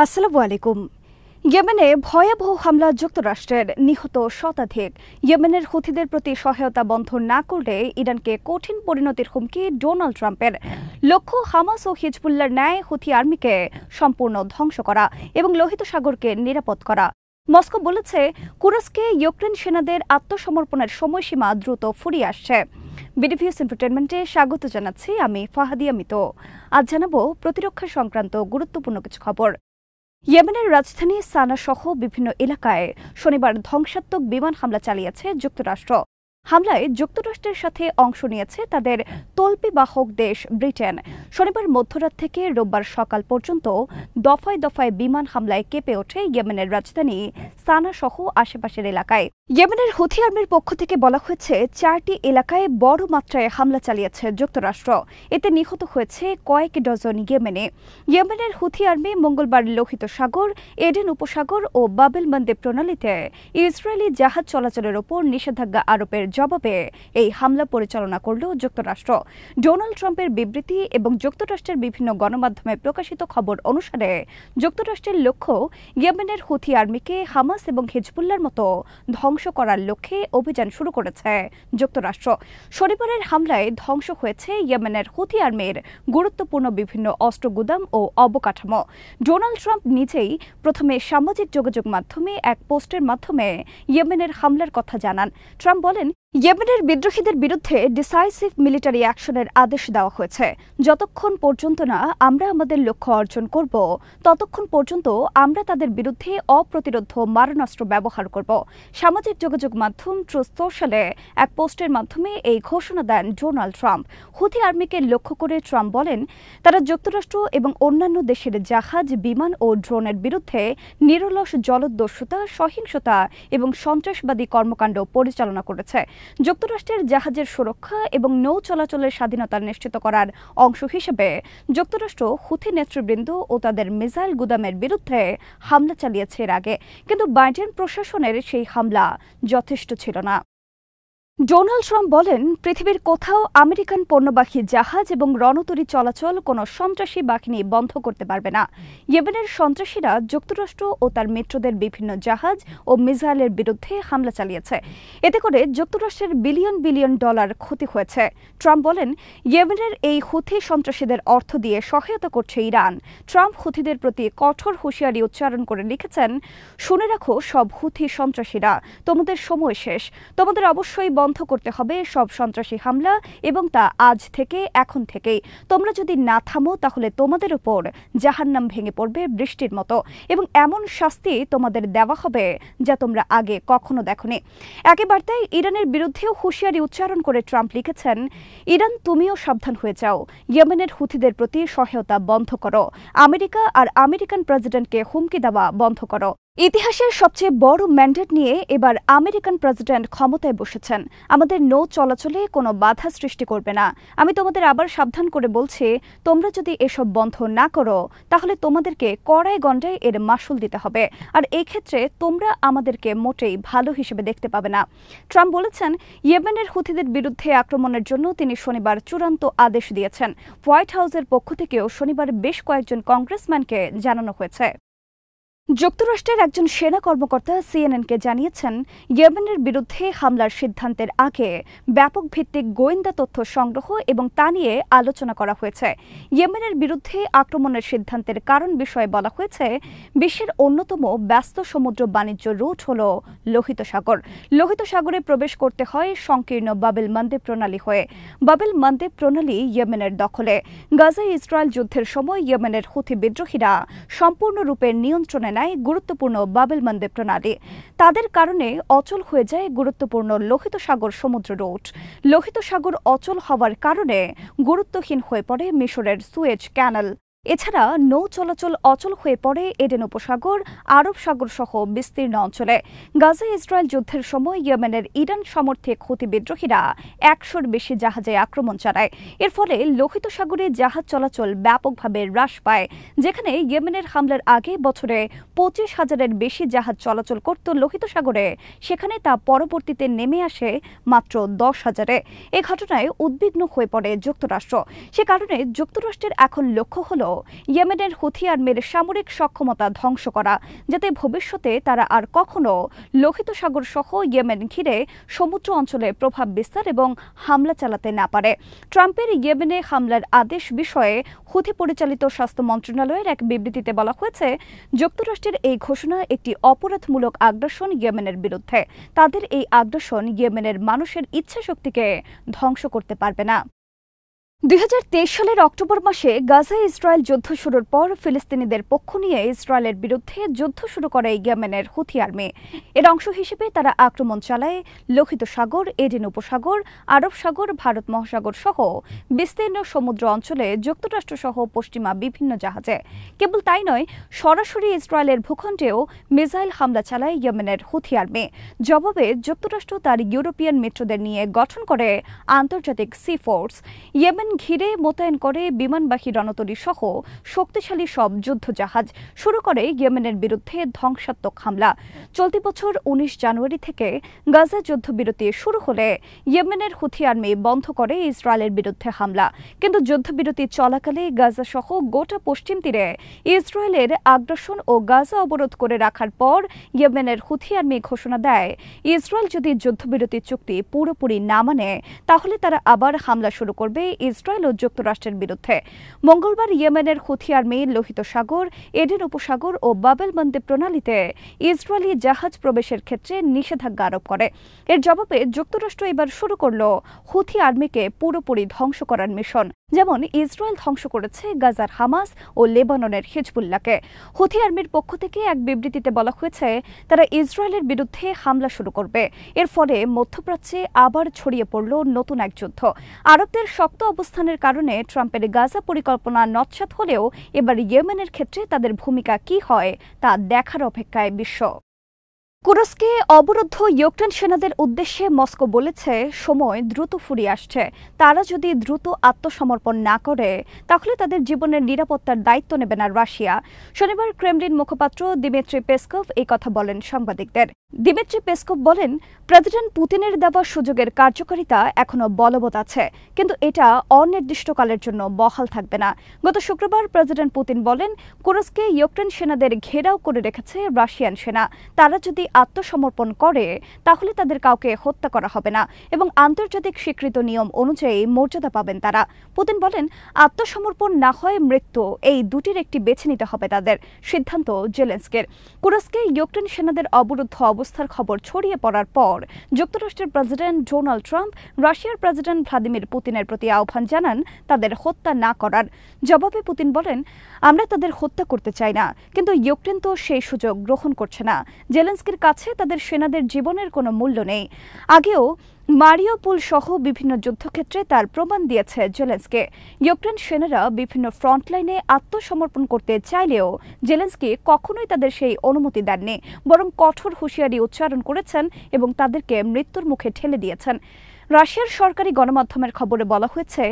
আসসালামু আলাইকুম। ইয়েমেনে ভয়াবহ হামলা যুক্তরাষ্ট্রের, নিহত শতাধিক। ইয়েমেনের হুথিদের প্রতি সহায়তা বন্ধ না করলে ইরানকে কঠিন পরিণতির হুমকি ডোনাল্ড ট্রাম্পের। লক্ষ্য হামাস ও হিজবুল্লাহর ন্যায় হুথি আর্মিকে সম্পূর্ণ ধ্বংস করা এবং লোহিত সাগরকে নিরাপদ করা। মস্কো বলেছে কুরস্কে ইউক্রেন সেনাদের আত্মসমর্পণের সময়সীমা দ্রুত ফুরিয়ে আসছে। বিডিভিউস এন্টারটেনমেন্টে স্বাগত জানাচ্ছি আমি ফাহাদিয়া মিতো। আজ জানাবো প্রতিরক্ষা সংক্রান্ত গুরুত্বপূর্ণ কিছু খবর। ইয়েমেনের রাজধানী সানা সহ বিভিন্ন এলাকায় শনিবার ধ্বংসাত্মক বিমান হামলা চালিয়েছে যুক্তরাষ্ট্র। হামলায় যুক্তরাষ্ট্রের সাথে অংশ নিয়েছে তাদের তল্পি বাহক দেশ ব্রিটেন। শনিবার মধ্যরাত থেকে রোববার সকাল পর্যন্ত দফায় দফায় বিমান হামলায় কেঁপে ওঠে ইয়েমেনের রাজধানী সানা সহ আশেপাশের এলাকায়। ইয়েমেনের হুথি আর্মির পক্ষ থেকে বলা হয়েছে 4টি এলাকায় বড় মাত্রায় হামলা চালিয়েছে যুক্তরাষ্ট্র। এতে নিহত হয়েছে কয়েক ডজন ইয়েমেনি। ইয়েমেনের হুথি আর্মি মঙ্গলবার লোহিত সাগর, এডেন উপসাগর ও বাবেল মান্দেব প্রণালীতে ইসরায়েলি জাহাজ চলাচলের ওপর নিষেধাজ্ঞা আরোপের জবাবে এই হামলা পরিচালনা করল যুক্তরাষ্ট্র। ডোনাল্ড ট্রাম্পের বিবৃতি এবং যুক্তরাষ্ট্রের বিভিন্ন গণমাধ্যমে প্রকাশিত খবর অনুসারে যুক্তরাষ্ট্রের লক্ষ্য ইয়েমেনের হুথি আর্মিকে হামাস এবং হিজবুল্লাহর মতো ধ্বংস করার লক্ষ্যে অভিযান শুরু করেছে যুক্তরাষ্ট্র। শনিবারের হামলায় ধ্বংস হয়েছে ইয়েমেনের হুথি আর্মির গুরুত্বপূর্ণ বিভিন্ন অস্ত্র গুদাম ও অবকাঠামো। ডোনাল্ড ট্রাম্প নিজেই প্রথমে সামাজিক যোগাযোগ মাধ্যমে এক পোস্টের মাধ্যমে ইয়েমেনের হামলার কথা জানান। ট্রাম্প বলেন, ইয়েমেনের বিদ্রোহীদের বিরুদ্ধে ডিসাইসিভ মিলিটারি অ্যাকশনের আদেশ দেওয়া হয়েছে। যতক্ষণ পর্যন্ত না আমরা আমাদের লক্ষ্য অর্জন করব, ততক্ষণ পর্যন্ত আমরা তাদের বিরুদ্ধে অপ্রতিরোধ্য মারণাস্ত্র ব্যবহার করব। সামাজিক যোগাযোগ মাধ্যম ট্রুথ সোশ্যালে এক পোস্টের মাধ্যমে এই ঘোষণা দেন ডোনাল্ড ট্রাম্প। হুথি আর্মিকে লক্ষ্য করে ট্রাম্প বলেন, তারা যুক্তরাষ্ট্র এবং অন্যান্য দেশের জাহাজ, বিমান ও ড্রোনের বিরুদ্ধে নিরলস জলদস্যুতা, সহিংসতা এবং সন্ত্রাসবাদী কর্মকাণ্ড পরিচালনা করেছে। যুক্তরাষ্ট্রের জাহাজের সুরক্ষা এবং নৌ চলাচলের স্বাধীনতা নিশ্চিত করার অংশ হিসেবে যুক্তরাষ্ট্র হুথি নেতৃবৃন্দ ও তাদের মিসাইল গুদামের বিরুদ্ধে হামলা চালিয়েছে এর আগে, কিন্তু বাইডেন প্রশাসনের সেই হামলা যথেষ্ট ছিল না। ডোনাল্ড ট্রাম্প বলেন, পৃথিবীর কোথাও আমেরিকান পণ্যবাহী জাহাজ এবং রণতরী চলাচল কোনো সন্ত্রাসী বাহিনী বন্ধ করতে পারবে না। ইয়েমেনের সন্ত্রাসীরা যুক্তরাষ্ট্র ও তার মিত্রদের বিভিন্ন জাহাজ ও মিসাইলের বিরুদ্ধে হামলা চালিয়েছে। এতে করে যুক্তরাষ্ট্রের বিলিয়ন বিলিয়ন ডলার ক্ষতি হয়েছে। ট্রাম্প বলেন, ইয়েমেনের এই হুথি সন্ত্রাসীদের অর্থ দিয়ে সহায়তা করছে ইরান। ট্রাম্প হুথিদের প্রতি কঠোর হুঁশিয়ারি উচ্চারণ করে লিখেছেন, শুনে রাখো সব হুথি সন্ত্রাসীরা, তোমাদের সময় শেষ। তোমাদের অবশ্যই বন্ধ করতে হবে সব সন্ত্রাসী হামলা, এবং তা আজ থেকে, এখন থেকেই। তোমরা যদি না থামো তাহলে তোমাদের উপর জাহান্নাম ভেঙে পড়বে বৃষ্টির মতো, এবং এমন শাস্তি তোমাদের দেওয়া হবে যা তোমরা আগে কখনো দেখোনি। একই বার্তায় ইরানের বিরুদ্ধেও হুঁশিয়ারি উচ্চারণ করে ট্রাম্প লিখেছেন, ইরান, তুমিও সাবধান হয়ে যাও। ইয়েমেনের হুথিদের প্রতি সহায়তা বন্ধ করো। আমেরিকা আর আমেরিকান প্রেসিডেন্টকে হুমকি দেওয়া বন্ধ করো। ইতিহাসের সবচেয়ে বড় ম্যান্ডেট নিয়ে এবার আমেরিকান প্রেসিডেন্ট ক্ষমতায় বসেছেন। আমাদের নৌ চলাচলে কোনো বাধা সৃষ্টি করবে না। আমি তোমাদের আবার সাবধান করে বলছি, তোমরা যদি এসব বন্ধ না করো তাহলে তোমাদেরকে কড়ায় গণ্ডায় এর মাসুল দিতে হবে, আর এই ক্ষেত্রে তোমরা আমাদেরকে মোটেই ভালো হিসেবে দেখতে পাবে না। ট্রাম্প বলেছেন, ইয়েমেনের হুথিদের বিরুদ্ধে আক্রমণের জন্য তিনি শনিবার চূড়ান্ত আদেশ দিয়েছেন। হোয়াইট হাউসের পক্ষ থেকেও শনিবার বেশ কয়েকজন কংগ্রেসম্যানকে জানানো হয়েছে। যুক্তরাষ্ট্রের একজন সেনা কর্মকর্তা সিএনএনকে জানিয়েছেন, ইয়েমেনের বিরুদ্ধে হামলার সিদ্ধান্তের আগে ব্যাপক ভিত্তিক গোয়েন্দা তথ্য সংগ্রহ এবং তা নিয়ে আলোচনা করা হয়েছে। ইয়েমেনের বিরুদ্ধে আক্রমণের সিদ্ধান্তের কারণ বিষয়ে বলা হয়েছে, বিশ্বের অন্যতম ব্যস্ত সমুদ্র বাণিজ্য রুট হল লোহিত সাগর। লোহিত সাগরে প্রবেশ করতে হয় সংকীর্ণ বাবেল মান্দেব প্রণালী হয়ে। বাবেল মান্দেব প্রণালী ইয়েমেনের দখলে। গাজা ইসরায়েল যুদ্ধের সময় ইয়েমেনের হুথি বিদ্রোহীরা সম্পূর্ণরূপে নিয়ন্ত্রণে গুরুত্বপূর্ণ বাবেল মান্দেব প্রণালী। তাদের কারণে অচল হয়ে যায় গুরুত্বপূর্ণ লোহিত সাগর সমুদ্র রুট। লোহিত সাগর অচল হওয়ার কারণে গুরুত্বহীন হয়ে পড়ে মিশরের সুয়েজ ক্যানাল। এছাড়া নৌ চলাচল অচল হয়ে পড়ে এডেন উপসাগর, আরব সাগর সহ বিস্তীর্ণ অঞ্চলে। গাজা ইসরায়েল যুদ্ধের সময় ইয়েমেনের ইরান সমর্থক হুথি বিদ্রোহীরা 100-র বেশি জাহাজে আক্রমণ চালায়। এর ফলে লোহিত সাগরে জাহাজ চলাচল ব্যাপকভাবে হ্রাস পায়। যেখানে ইয়েমেনের হামলার আগে বছরে 25,000-এর বেশি জাহাজ চলাচল করত লোহিত সাগরে, সেখানে তা পরবর্তীতে নেমে আসে মাত্র 10,000-এ। এই ঘটনায় উদ্বিগ্ন হয়ে পড়ে যুক্তরাষ্ট্র। সে কারণে যুক্তরাষ্ট্রের এখন লক্ষ্য হল ইয়েমেনের হুথি আর্মির সামরিক সক্ষমতা ধ্বংস করা, যাতে ভবিষ্যতে তারা আর কখনো লোহিত সাগর সহ ইয়েমেন ঘিরে সমুদ্র অঞ্চলে প্রভাব বিস্তার এবং হামলা চালাতে না পারে। ট্রাম্পের ইয়েমেনে হামলার আদেশ বিষয়ে হুথি পরিচালিত স্বাস্থ্য মন্ত্রণালয়ের এক বিবৃতিতে বলা হয়েছে, যুক্তরাষ্ট্রের এই ঘোষণা একটি অপরাধমূলক আগ্রাসন ইয়েমেনের বিরুদ্ধে। তাদের এই আগ্রাসন ইয়েমেনের মানুষের ইচ্ছাশক্তিকে ধ্বংস করতে পারবে না। 2023 সালের অক্টোবর মাসে গাজায় ইসরায়েল যুদ্ধ শুরুর পর ফিলিস্তিনিদের পক্ষ নিয়ে ইসরায়েলের বিরুদ্ধে যুদ্ধ শুরু করে ইয়েমেনের হুথি আর্মি। এর অংশ হিসেবে তারা আক্রমণ চালায় লোহিত সাগর, এডেন উপসাগর, আরব সাগর, ভারত মহাসাগর সহ বিস্তীর্ণ সমুদ্র অঞ্চলে যুক্তরাষ্ট্র সহ পশ্চিমা বিভিন্ন জাহাজে। কেবল তাই নয়, সরাসরি ইসরায়েলের ভূখণ্ডেও মিসাইল হামলা চালায় ইয়েমেনের হুথি আর্মি। জবাবে যুক্তরাষ্ট্র তার ইউরোপিয়ান মিত্রদের নিয়ে গঠন করে আন্তর্জাতিক সি ফোর্স। ইয়েমেন ঘিরে মোতায়েন করে বিমানবাহী রণতরী সহ শক্তিশালী সব যুদ্ধজাহাজ, শুরু করে ইয়েমেনের বিরুদ্ধে ধ্বংসাত্মক হামলা। চলতি বছর 19 জানুয়ারি থেকে গাজা যুদ্ধবিরতি শুরু হলে ইয়েমেনের হুথি আর্মি বন্ধ করে ইসরায়েলের বিরুদ্ধে হামলা। কিন্তু যুদ্ধবিরতি চলাকালে গাজা সহ গোটা পশ্চিম তীরে ইসরায়েলের আগ্রাসন ও গাজা অবরোধ করে রাখার পর ইয়েমেনের হুথি আর্মি ঘোষণা দেয়, ইসরায়েল যদি যুদ্ধবিরতি চুক্তি পুরোপুরি না মানে তাহলে তারা আবার হামলা শুরু করবে ইসরায়েল ও যুক্তরাষ্ট্রের বিরুদ্ধে। মঙ্গলবার ইয়েমেনের হুথি আর্মি লোহিত সাগর, এডেন উপসাগর ও বাবেল মন্দেব প্রণালীতে ইসরায়েলি জাহাজ প্রবেশের ক্ষেত্রে নিষেধাজ্ঞা আরোপ করে। এর জবাবে যুক্তরাষ্ট্র এবার শুরু করল হুথি আর্মিকে পুরোপুরি ধ্বংস করার মিশন। যেমন ইসরায়েল ধ্বংস করেছে গাজার হামাস ও লেবাননের হিজবুল্লাহকে। হুথি আর্মির পক্ষ থেকে এক বিবৃতিতে বলা হয়েছে, তারা ইসরায়েলের বিরুদ্ধে হামলা শুরু করবে। এর ফলে মধ্যপ্রাচ্যে আবার ছড়িয়ে পড়ল নতুন এক যুদ্ধ। আরবদের শক্ত অবস্থানের কারণে ট্রাম্পের গাজা পরিকল্পনা নস্যাৎ হলেও এবার ইয়েমেনের ক্ষেত্রে তাদের ভূমিকা কি হয় তা দেখার অপেক্ষায় বিশ্ব। কুরস্কে অবরুদ্ধ ইউক্রেন সেনাদের উদ্দেশ্যে মস্কো বলেছে, সময় দ্রুত ফুরিয়ে আসছে। তারা যদি দ্রুত আত্মসমর্পণ না করে তাহলে তাদের জীবনের নিরাপত্তার দায়িত্ব নেবে না রাশিয়া। শনিবার ক্রেমলিন মুখপাত্র দিমিত্রি পেসকভ এই কথা বলেন সাংবাদিকদের। দিমিত্রি পেসকভ বলেন, প্রেসিডেন্ট পুতিনের দেওয়া সুযোগের কার্যকারিতা এখনো বলবৎ আছে, কিন্তু এটা অনির্দিষ্টকালের জন্য বহাল থাকবে না। গত শুক্রবার প্রেসিডেন্ট পুতিন বলেন, কুরস্কে ইউক্রেন সেনাদের ঘেরাও করে রেখেছে রাশিয়ান সেনা। তারা যদি আত্মসমর্পণ করে তাহলে তাদের কাউকে হত্যা করা হবে না এবং আন্তর্জাতিক স্বীকৃত নিয়ম অনুযায়ী মর্যাদা পাবেন তারা। পুতিন বলেন, আত্মসমর্পণ না হয় মৃত্যু, এই দুটির একটি বেছে নিতে হবে তাদের। সিদ্ধান্ত জেলেনস্কির। কুরস্কে ইউক্রেন সেনাদের অবরুদ্ধ অবস্থার খবর ছড়িয়ে পড়ার পর যুক্তরাষ্ট্রের প্রেসিডেন্ট ডোনাল্ড ট্রাম্প রাশিয়ার প্রেসিডেন্ট ভ্লাদিমির পুতিনের প্রতি আহ্বান জানান তাদের হত্যা না করার। জবাবে পুতিন বলেন, আমরা তাদের হত্যা করতে চাই না, কিন্তু ইউক্রেন তো সেই সুযোগ গ্রহণ করছে না। জেলেনস্কির কাছে তাদের সেনাদের জীবনের কোনো মূল্য নেই। আগেও মারিউপোল সহ বিভিন্ন যুদ্ধক্ষেত্রে তার প্রমাণ দিয়েছে জেলেনস্কি। ইউক্রেন সেনারা বিভিন্ন ফ্রন্টলাইনে আত্মসমর্পণ করতে চাইলেও জেলেনস্কি কখনোই তাদের সেই অনুমতি দেননি, বরং কঠোর হুঁশিয়ারি উচ্চারণ করেছেন এবং তাদেরকে মৃত্যুর মুখে ঠেলে দিয়েছেন। রাশিয়ার সরকারি গণমাধ্যমের খবরে বলা হয়েছে,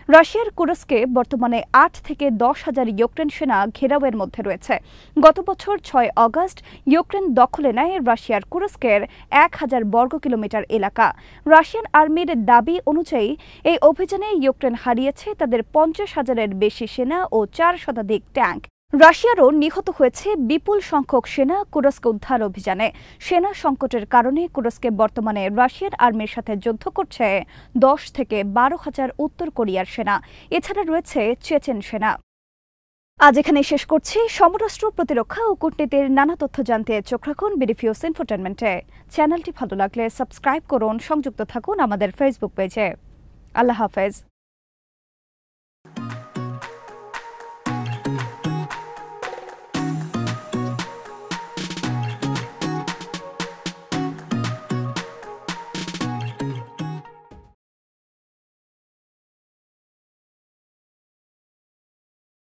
রাশিয়ার কুরস্কে বর্তমানে 8 থেকে 10 হাজার ইউক্রেন সেনা ঘেরাওয়ের মধ্যে রয়েছে। গত বছর 6 অগস্ট ইউক্রেন দখলে নেয় রাশিয়ার কুরস্কের 1000 বর্গ কিলোমিটার এলাকা। রাশিয়ান আর্মির দাবি অনুযায়ী এই অভিযানে ইউক্রেন হারিয়েছে তাদের 50,000-এর বেশি সেনা ও 4 শতাধিক ট্যাঙ্ক। রাশিয়ারও নিহত হয়েছে বিপুল সংখ্যক সেনা কুরস্ক উদ্ধার অভিযানে। সেনা সংকটের কারণে কুরস্কে বর্তমানে রাশিয়ার আর্মির সাথে যুদ্ধ করছে 10 থেকে 12,000 উত্তর কোরিয়ার সেনা। এছাড়া রয়েছে চেচেন সেনা। আজ এখানে শেষ করছি। সমরাষ্ট্র, প্রতিরক্ষা ও কূটনীতির নানা তথ্য জানতে চোখ রাখুন বিডিফিউজ ইনফোটেনমেন্টে। চ্যানেলটি ভালো লাগলে সাবস্ক্রাইব করুন, সংযুক্ত থাকুন আমাদের ফেসবুক পেজে। আল্লাহ হাফেজ।